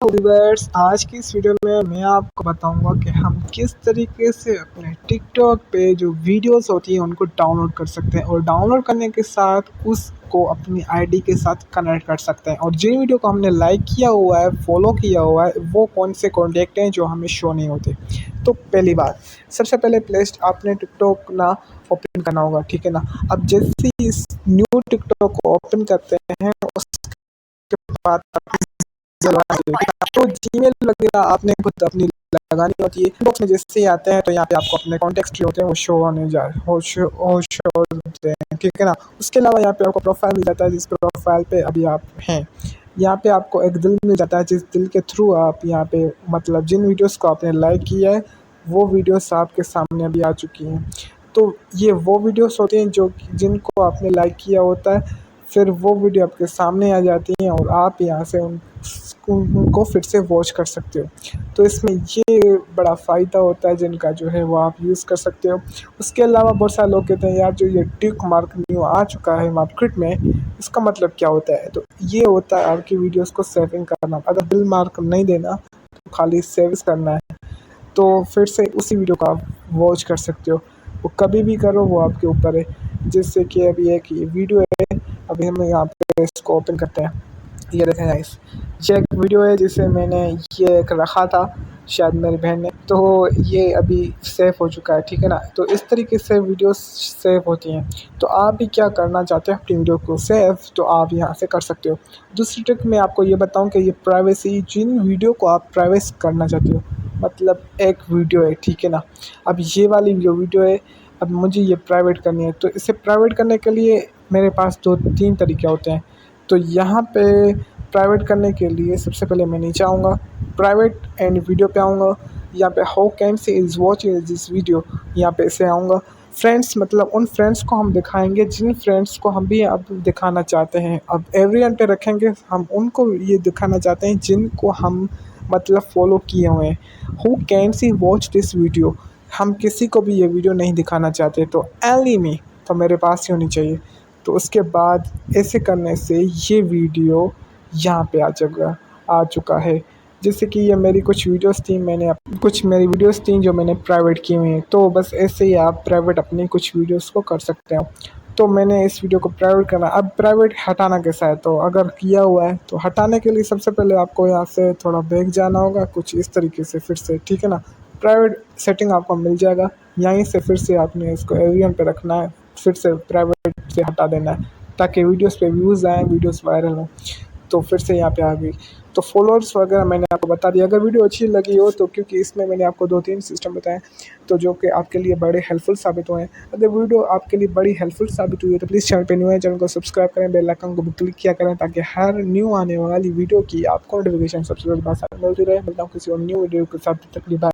Viewers, आज की इस वीडियो में मैं आपको बताऊंगा कि हम किस तरीके से अपने टिकटॉक पे जो वीडियोस होती हैं उनको डाउनलोड कर सकते हैं और डाउनलोड करने के साथ उसको अपनी आईडी के साथ कनेक्ट कर सकते हैं। और जिन वीडियो को हमने लाइक किया हुआ है, फॉलो किया हुआ है, वो कौन से कॉन्टैक्ट हैं जो हमें शो नहीं होते। तो पहली बात, सबसे पहले प्लेस्ट आपने टिकटॉक ना ओपन करना होगा, ठीक है ना। अब जैसे ही इस न्यू टिकटॉक को ओपन करते हैं उसके बाद तो जीमेल वगैरह आपने खुद अपनी लगानी होती है। इनबॉक्स में जैसे ही आते हैं तो यहाँ पे आपको अपने कॉन्टेक्ट जो होते हैं वो शो होने जा हो शो होते हैं, ठीक है ना। उसके अलावा यहाँ पे आपको प्रोफाइल मिल जाता है, जिस प्रोफाइल पे अभी आप हैं। यहाँ पे आपको एक दिल मिल जाता है, जिस दिल के थ्रू आप यहाँ पे मतलब जिन वीडियोस को आपने लाइक किया है वो वीडियोस आपके सामने अभी आ चुकी हैं। तो ये वो वीडियोस होते हैं जो जिनको आपने लाइक किया होता है, फिर वो वीडियो आपके सामने आ जाती हैं और आप यहाँ से उनको फिर से वॉच कर सकते हो। तो इसमें ये बड़ा फ़ायदा होता है जिनका जो है वो आप यूज़ कर सकते हो। उसके अलावा बहुत सारे लोग कहते हैं यार जो ये टिक मार्क न्यू आ चुका है मार्केट में, इसका मतलब क्या होता है। तो ये होता है आपकी वीडियोस को सेविंग करना। अगर बिल मार्क नहीं देना तो खाली सेव करना है, तो फिर से उसी वीडियो को आप वॉच कर सकते हो। वो कभी भी करो, वो आपके ऊपर है। जैसे कि अभी एक ये वीडियो है, अभी हम यहाँ पे इसको ओपन करते हैं। ये देखें गाइस, ये एक वीडियो है जिसे मैंने ये एक रखा था शायद मेरी बहन ने, तो ये अभी सेव हो चुका है, ठीक है ना। तो इस तरीके से वीडियोस सेव होती हैं। तो आप भी क्या करना चाहते हैं अपनी वीडियो को सेव, तो आप यहाँ से कर सकते हो। दूसरी ट्रिक मैं आपको ये बताऊँ कि ये प्राइवेसी, जिन वीडियो को आप प्राइवेट करना चाहते हो, मतलब एक वीडियो है, ठीक है ना। अब ये वाली जो वीडियो है, अब मुझे ये प्राइवेट करनी है, तो इसे प्राइवेट करने के लिए मेरे पास 2-3 तरीके होते हैं। तो यहाँ पे प्राइवेट करने के लिए सबसे पहले मैं नीचे आऊँगा, प्राइवेट एंड वीडियो पे आऊँगा। यहाँ पे how can see is watching this video, यहाँ पे ऐसे आऊँगा। फ्रेंड्स, मतलब उन फ्रेंड्स को हम दिखाएंगे जिन फ्रेंड्स को हम भी अब दिखाना चाहते हैं। अब एवरीवन पे रखेंगे, हम उनको ये दिखाना चाहते हैं जिनको हम मतलब फॉलो किए हुए हैं। Who can see watch this video, हम किसी को भी ये वीडियो नहीं दिखाना चाहते, तो ओनली मी, तो मेरे पास ही होनी चाहिए। तो उसके बाद ऐसे करने से ये वीडियो यहाँ पे आ चुका है। जैसे कि ये मेरी कुछ वीडियोस थी, कुछ मेरी वीडियोस थी जो मैंने प्राइवेट की हुई हैं। तो बस ऐसे ही आप प्राइवेट अपनी कुछ वीडियोस को कर सकते हो। तो मैंने इस वीडियो को प्राइवेट करना, अब प्राइवेट हटाना कैसा है, तो अगर किया हुआ है तो हटाने के लिए सबसे पहले आपको यहाँ से थोड़ा बैक जाना होगा, कुछ इस तरीके से फिर से, ठीक है ना। प्राइवेट सेटिंग आपको मिल जाएगा, यहीं से फिर से आपने इसको एवरीवन पे रखना है, फिर से प्राइवेट से हटा देना है ताकि वीडियोस पे व्यूज़ आएँ, वीडियोस वायरल हों। तो फिर से यहाँ पे आ गई। तो फॉलोअर्स वगैरह मैंने आपको बता दिया। अगर वीडियो अच्छी लगी हो तो, क्योंकि इसमें मैंने आपको 2-3 सिस्टम बताए तो जो कि आपके लिए बड़े हेल्पफुल साबित हुए हैं। अगर वीडियो आपके लिए बड़ी हेल्पफुल साबित हुई है तो प्लीज़ चैनल पे न्यू है, चैनल को सब्सक्राइब करें, बेल आइकन को भी क्लिक किया करें ताकि हर न्यू आने वाली वीडियो की आपको नोटिफिकेशन सबसे पहले मिलती रहे। मिलता हूँ किसी और न्यू वीडियो के साथ, तब तक के लिए बाय।